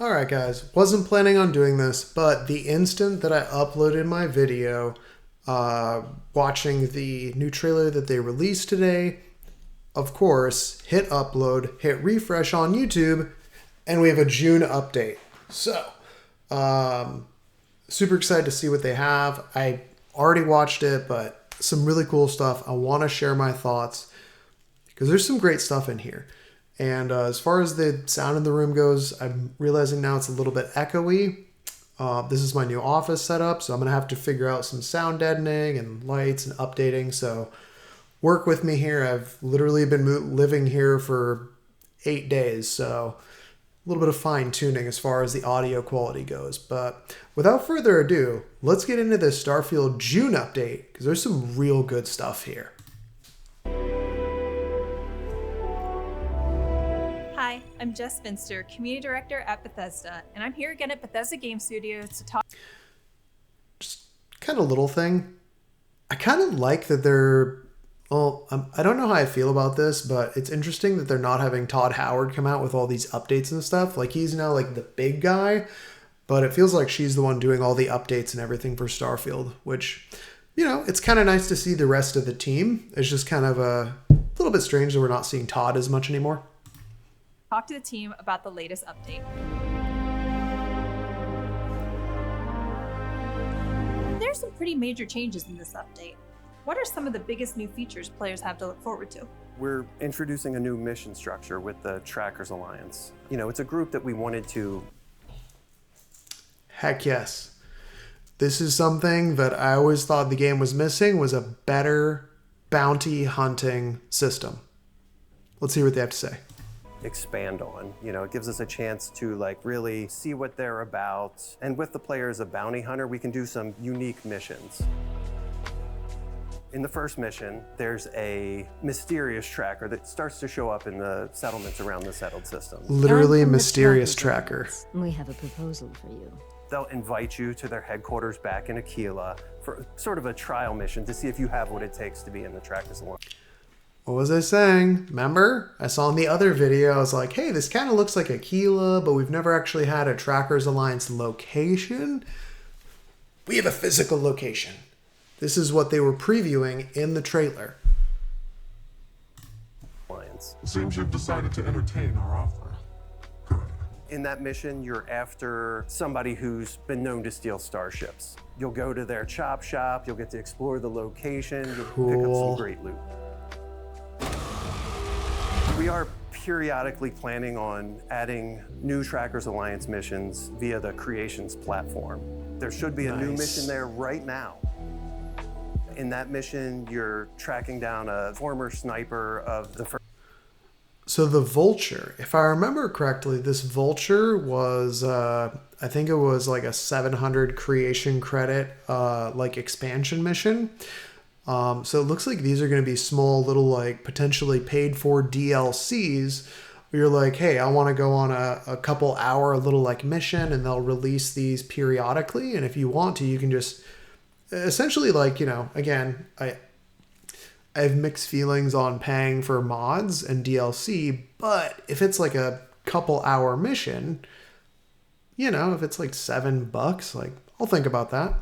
Alright guys, wasn't planning on doing this, but the instant that I uploaded my video watching the new trailer that they released today, of course, hit upload, hit refresh on YouTube, and we have a June update. So, super excited to see what they have. I already watched it, but some really cool stuff. I want to share my thoughts because there's some great stuff in here. And as far as the sound in the room goes, I'm realizing now it's a little bit echoey. This is my new office setup, so I'm going to have to figure out some sound deadening and lights and updating. So work with me here. I've literally been living here for 8 days, so a little bit of fine tuning as far as the audio quality goes. But without further ado, let's get into this Starfield June update because there's some real good stuff here. Hi, I'm Jess Finster, Community Director at Bethesda, and I'm here again at Bethesda Game Studios to talk. Just kind of little thing. I kind of like that they're, well, I don't know how I feel about this, but it's interesting that they're not having Todd Howard come out with all these updates and stuff. Like he's now like the big guy, but it feels like she's the one doing all the updates and everything for Starfield, which, you know, it's kind of nice to see the rest of the team. It's just kind of a little bit strange that we're not seeing Todd as much anymore. Talk to the team about the latest update. There's some pretty major changes in this update. What are some of the biggest new features players have to look forward to? We're introducing a new mission structure with the Trackers Alliance. You know, it's a group that we wanted to... Heck yes. This is something that I always thought the game was missing, was a better bounty hunting system. Let's hear what they have to say. Expand on. You know, it gives us a chance to like really see what they're about. And with the player as a bounty hunter, we can do some unique missions. In the first mission, there's a mysterious tracker that starts to show up in the settlements around the settled system. Literally a mysterious tracker. We have a proposal for you. They'll invite you to their headquarters back in Aquila for sort of a trial mission to see if you have what it takes to be in the Trackers Alliance. What was I saying? Remember? I saw in the other video, I was like, hey, this kind of looks like Aquila, but we've never actually had a Trackers Alliance location. We have a physical location. This is what they were previewing in the trailer. Alliance. It seems you've decided to entertain our offer. Good. In that mission, you're after somebody who's been known to steal starships. You'll go to their chop shop, you'll get to explore the location, you'll pick up some great loot. We are periodically planning on adding new Trackers Alliance missions via the Creations platform. There should be a new mission there right now. In that mission, you're tracking down a former sniper of the first. So the Vulture, if I remember correctly, this Vulture was, I think it was like a 700 creation credit, like expansion mission. So it looks like these are going to be small little like potentially paid for DLCs where you're like, hey, I want to go on a couple hour little like mission and they'll release these periodically. And if you want to, you can just essentially like, you know, again, I have mixed feelings on paying for mods and DLC, but if it's like a couple hour mission, you know, if it's like $7, like I'll think about that.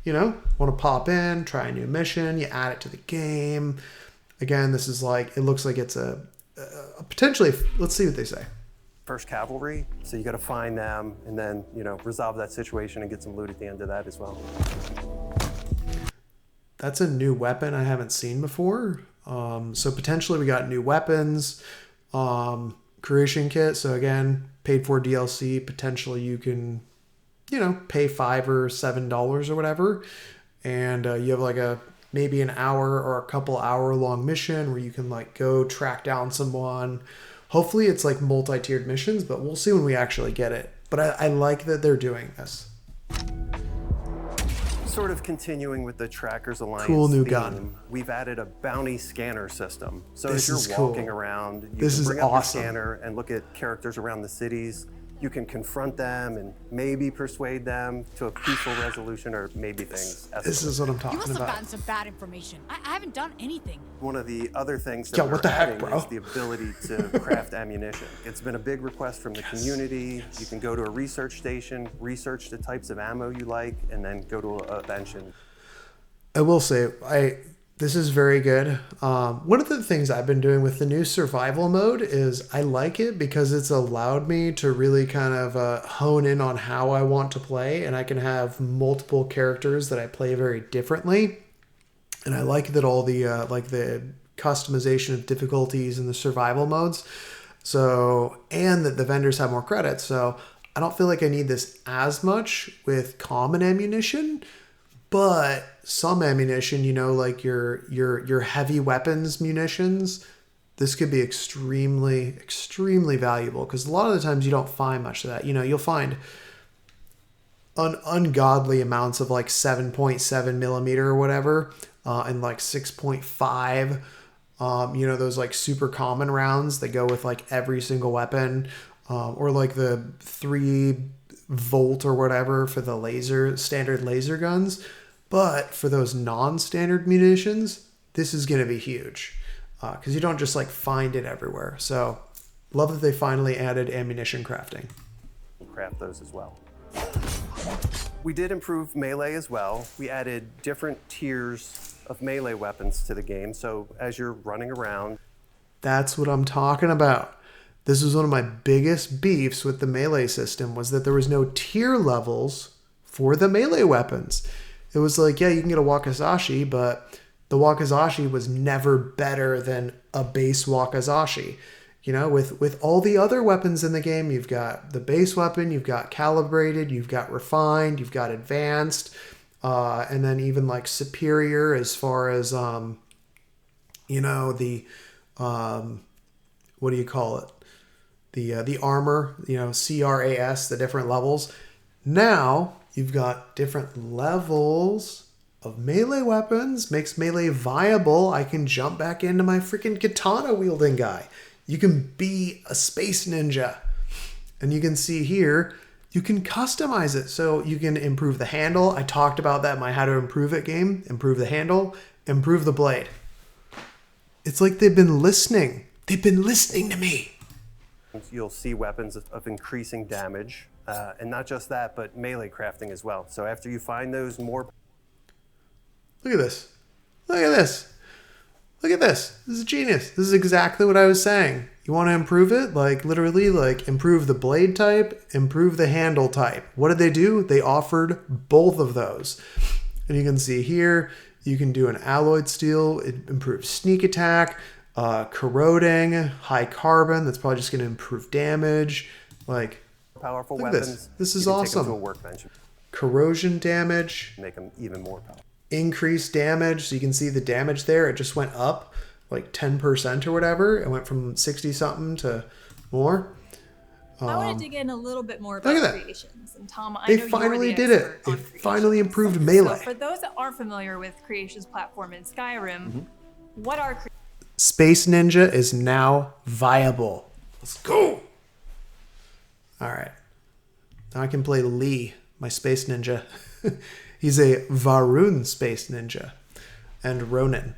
You know, want to pop in, try a new mission, you add it to the game. Again, this is like, it looks like it's a potentially, let's see what they say. First Cavalry, so you got to find them and then, you know, resolve that situation and get some loot at the end of that as well. That's a new weapon I haven't seen before. So potentially we got new weapons, creation kit. So again, paid for DLC, potentially you can, you know, pay $5 or $7 or whatever. And you have like maybe an hour or a couple hour long mission where you can like go track down someone. Hopefully it's like multi-tiered missions, but we'll see when we actually get it. But I like that they're doing this. Sort of continuing with the Trackers Alliance cool new theme, gun. We've added a bounty scanner system. So This as is you're cool. walking around, you This can is bring up awesome. your scanner and look at characters around the cities. You can confront them and maybe persuade them to a peaceful resolution, or maybe things escalate. This is what I'm You talking must have about. gotten some bad information. I haven't done anything. One of the other things that Yo, we're what the heck, adding bro? is the ability to craft ammunition. It's been a big request from the community. You can go to a research station, research the types of ammo you like, and then go to a bench and I will say, this is very good. One of the things I've been doing with the new survival mode is I like it because it's allowed me to really kind of hone in on how I want to play, and I can have multiple characters that I play very differently. And I like that all the like the customization of difficulties in the survival modes. So, and that the vendors have more credits. So I don't feel like I need this as much with common ammunition. But some ammunition, you know, like your heavy weapons munitions, this could be extremely valuable, because a lot of the times you don't find much of that. You know, you'll find ungodly amounts of like 7.7 millimeter or whatever, and like 6.5. You know, those like super common rounds that go with like every single weapon, or like the 3-volt or whatever for the standard laser guns. But for those non-standard munitions, this is going to be huge, because you don't just like find it everywhere. So love that they finally added ammunition crafting. craft those as well. We did improve melee as well. We added different tiers of melee weapons to the game. So as you're running around, That's what I'm talking about. This was one of my biggest beefs with the melee system, was that there was no tier levels for the melee weapons. It was like, yeah, you can get a wakizashi, but the wakizashi was never better than a base wakizashi. You know, with all the other weapons in the game, you've got the base weapon, you've got calibrated, you've got refined, you've got advanced, and then even like superior as far as, you know, the, what do you call it? The armor, you know, CRAS, the different levels. Now you've got different levels of melee weapons, makes melee viable. I can jump back into my freaking katana wielding guy. You can be a space ninja. And you can see here, you can customize it. So you can improve the handle. I talked about that in my How to Improve It game. Improve the handle, improve the blade. It's like they've been listening. They've been listening to me. you'll see weapons of increasing damage. And not just that, but melee crafting as well. So after you find those more... Look at this. Look at this. Look at this. This is genius. This is exactly what I was saying. You want to improve it? Like literally like improve the blade type, improve the handle type. What did they do? They offered both of those. And you can see here, you can do an alloyed steel. It improves sneak attack, corroding, high carbon. That's probably just going to improve damage. Like, powerful look at weapons. This is you can take them awesome. to a workbench, Corrosion damage. make them even more powerful. Increased damage. So you can see the damage there. It just went up like 10% or whatever. It went from 60 something to more. I want to dig in a little bit more look about at that. creations. And Tom, I They know finally you're the did it. expert They on finally creations. improved melee. So for those that aren't familiar with creations platform in Skyrim, what are Space Ninja is now viable. Let's go. All right. Now I can play Lee, my space ninja. He's a Varun space ninja. And Ronin.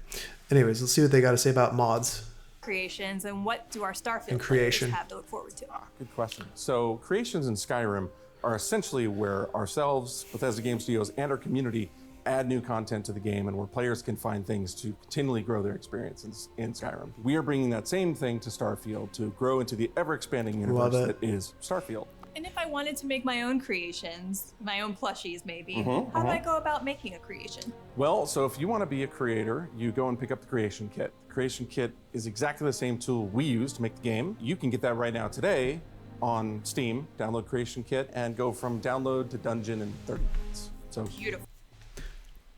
Anyways, let's see what they got to say about mods. creations and what do our Starfield And players creation. have to look forward to? Good question. So creations in Skyrim are essentially where ourselves, Bethesda Game Studios, and our community add new content to the game, and where players can find things to continually grow their experiences in Skyrim. We are bringing that same thing to Starfield to grow into the ever-expanding universe Love it. that is Starfield. And if I wanted to make my own creations, my own plushies maybe, how do I go about making a creation? Well, so if you want to be a creator, you go and pick up the Creation Kit. Creation Kit is exactly the same tool we use to make the game. You can get that right now today on Steam. Download Creation Kit and go from download to dungeon in 30 minutes. So Beautiful.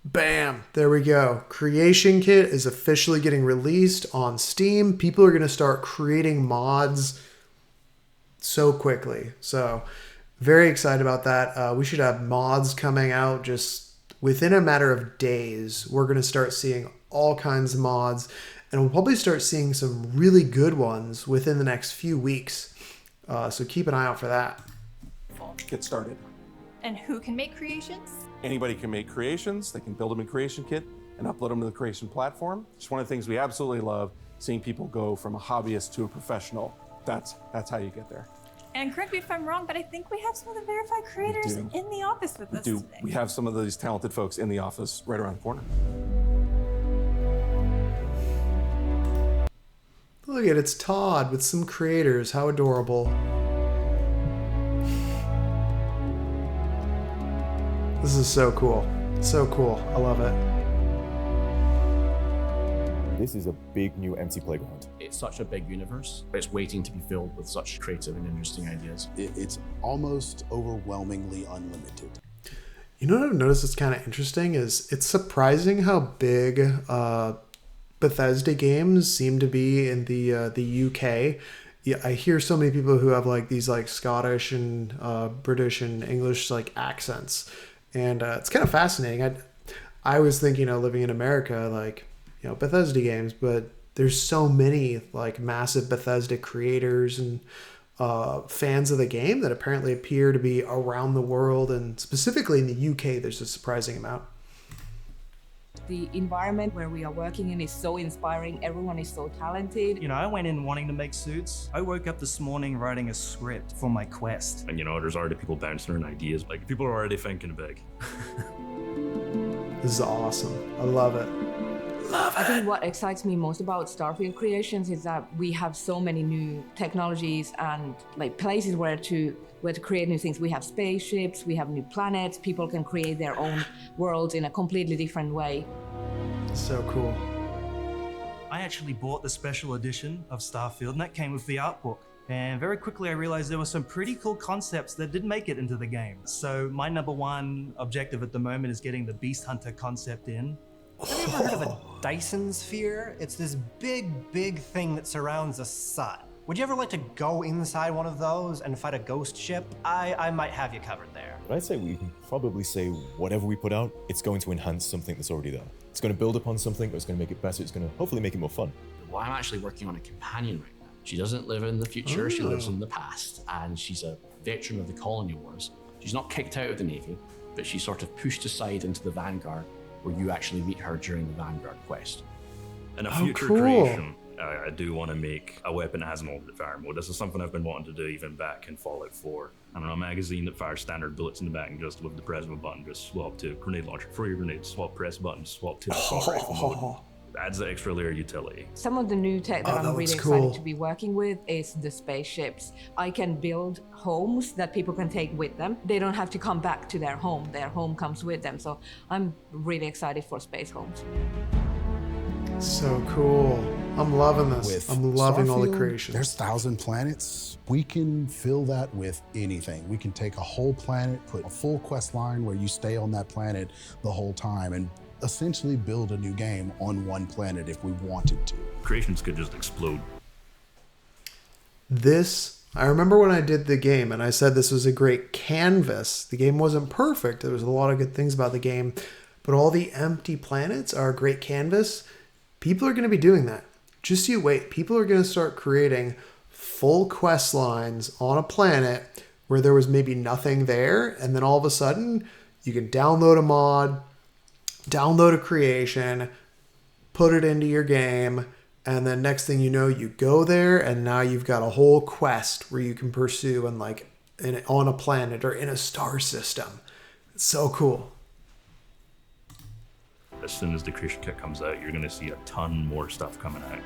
Bam! There we go. Creation Kit is officially getting released on Steam. People are going to start creating mods so quickly. So very excited about that. We should have mods coming out just within a matter of days. We're going to start seeing all kinds of mods, and we'll probably start seeing some really good ones within the next few weeks. So keep an eye out for that. get started. And who can make creations? Anybody can make creations. They can build them in Creation Kit and upload them to the Creation platform. It's one of the things we absolutely love, seeing people go from a hobbyist to a professional. That's how you get there. And correct me if I'm wrong, but I think we have some of the verified creators in the office with us today. We have some of these talented folks in the office right around the corner. Look at it's Todd with some creators. How adorable. This is so cool. So cool. I love it. This is a big new empty playground. It's such a big universe. It's waiting to be filled with such creative and interesting ideas. It's almost overwhelmingly unlimited. You know what I've noticed that's kind of interesting is it's surprising how big Bethesda games seem to be in the UK. Yeah, I hear so many people who have like these like Scottish and British and English like accents, and it's kind of fascinating. I was thinking, living in America, like Bethesda games, but there's so many like massive Bethesda creators and fans of the game that apparently appear to be around the world, and specifically in the UK, there's a surprising amount. The environment where we are working in is so inspiring. Everyone is so talented. I went in wanting to make suits. I woke up this morning writing a script for my quest. And there's already people bouncing around ideas. Like, people are already thinking big. This is awesome. I love it. I think what excites me most about Starfield Creations is that we have so many new technologies and like places where to create new things. We have spaceships, we have new planets, people can create their own worlds in a completely different way. So cool. I actually bought the special edition of Starfield, and that came with the art book. And very quickly I realized there were some pretty cool concepts that didn't make it into the game. So my number one objective at the moment is getting the Beast Hunter concept in. Have you ever heard of a Dyson sphere? It's this big thing that surrounds a sun. Would you ever like to go inside one of those and fight a ghost ship? I might have you covered there. But I'd say we can probably say whatever we put out, it's going to enhance something that's already there. It's going to build upon something, or it's going to make it better. It's going to hopefully make it more fun. Well, I'm actually working on a companion right now. She doesn't live in the future, she lives in the past, and she's a veteran of the colony wars. She's not kicked out of the Navy, but she's sort of pushed aside into the Vanguard, where you actually meet her during the Vanguard quest. In a future creation, I do want to make a weapon that has an alternate fire mode. This is something I've been wanting to do even back in Fallout 4. I don't know, a magazine that fires standard bullets in the back and just with the press of a button, just swap to grenade launcher, throw your grenades, swap press button, swap to assault rifle mode. Adds the extra layer of utility. Some of the new tech that I'm really excited to be working with is the spaceships. I can build homes that people can take with them. They don't have to come back to their home. Their home comes with them. So I'm really excited for space homes. So cool. I'm loving this. I'm loving all the creations. There's 1,000 planets. We can fill that with anything. We can take a whole planet, put a full quest line where you stay on that planet the whole time, and essentially build a new game on one planet if we wanted to. Creations could just explode. I remember when I did the game and I said this was a great canvas. The game wasn't perfect. There was a lot of good things about the game, but all the empty planets are a great canvas. People are going to be doing that. Just you wait. People are going to start creating full quest lines on a planet where there was maybe nothing there, and then all of a sudden you can download a mod, download a creation, put it into your game, and then next thing you know, you go there, and now you've got a whole quest where you can pursue and on a planet or in a star system. It's so cool. As soon as the creation kit comes out, you're going to see a ton more stuff coming out.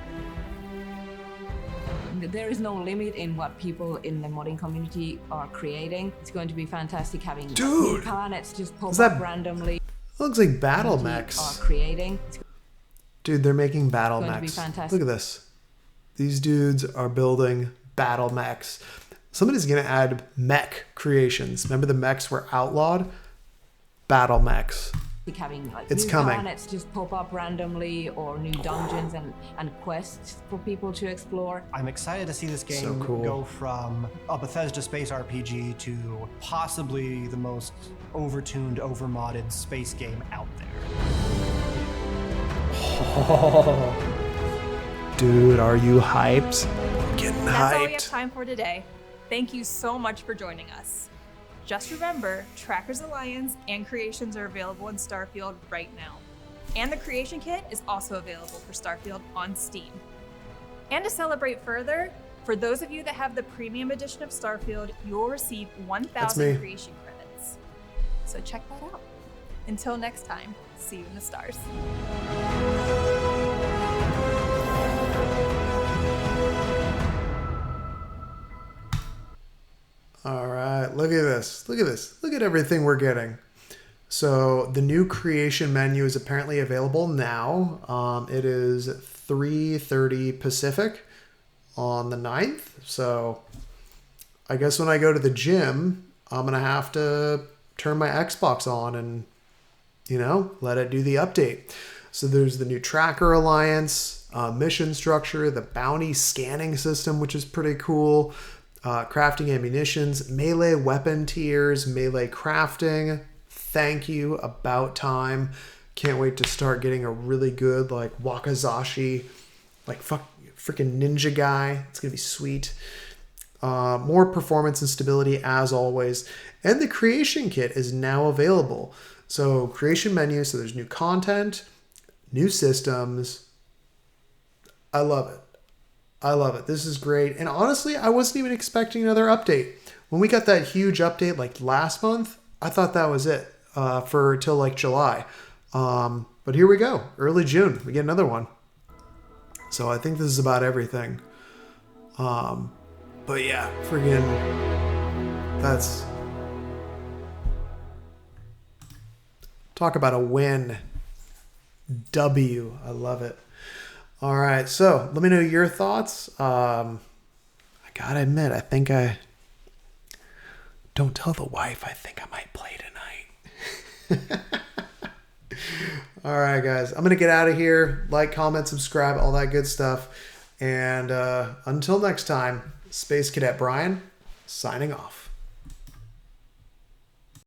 There is no limit in what people in the modding community are creating. It's going to be fantastic having new planets just pop up randomly. It looks like battle mechs. Are creating. Dude, they're making battle It's going mechs. to be fantastic. Look at this. These dudes are building battle mechs. Somebody's going to add mech creations. Remember the mechs were outlawed? Battle mechs. Having it's new coming. Planets just pop up randomly, or new dungeons and quests for people to explore. I'm excited to see this game go from a Bethesda space RPG to possibly the most overtuned, overmodded space game out there. Oh. Dude, are you hyped? I'm getting That's all we have hyped. time for today. Thank you so much for joining us. Just remember, Trackers Alliance and Creations are available in Starfield right now. And the Creation Kit is also available for Starfield on Steam. And to celebrate further, for those of you that have the premium edition of Starfield, you'll receive 1,000 creation credits. So check that out. Until next time, see you in the stars. All right, look at this. Look at this. Look at everything we're getting. So the new creation menu is apparently available now. It is 3:30 Pacific on the 9th. So I guess when I go to the gym, I'm going to have to turn my Xbox on and, let it do the update. So there's the new Tracker Alliance, mission structure, the bounty scanning system, which is pretty cool, crafting ammunitions, melee weapon tiers, melee crafting. Thank you, about time. Can't wait to start getting a really good, Wakizashi, freaking ninja guy. It's going to be sweet. More performance and stability as always. And the creation kit is now available. So creation menu, so there's new content, new systems. I love it. I love it. This is great. And honestly, I wasn't even expecting another update. When we got that huge update last month, I thought that was it till July. But here we go. Early June, we get another one. So I think this is about everything. But yeah, that's... Talk about a win. W. I love it. All right, so let me know your thoughts. I gotta admit, I think don't tell the wife, I think I might play tonight. All right, guys, I'm gonna get out of here. Like, comment, subscribe, all that good stuff. And until next time, Space Cadet Brian, signing off.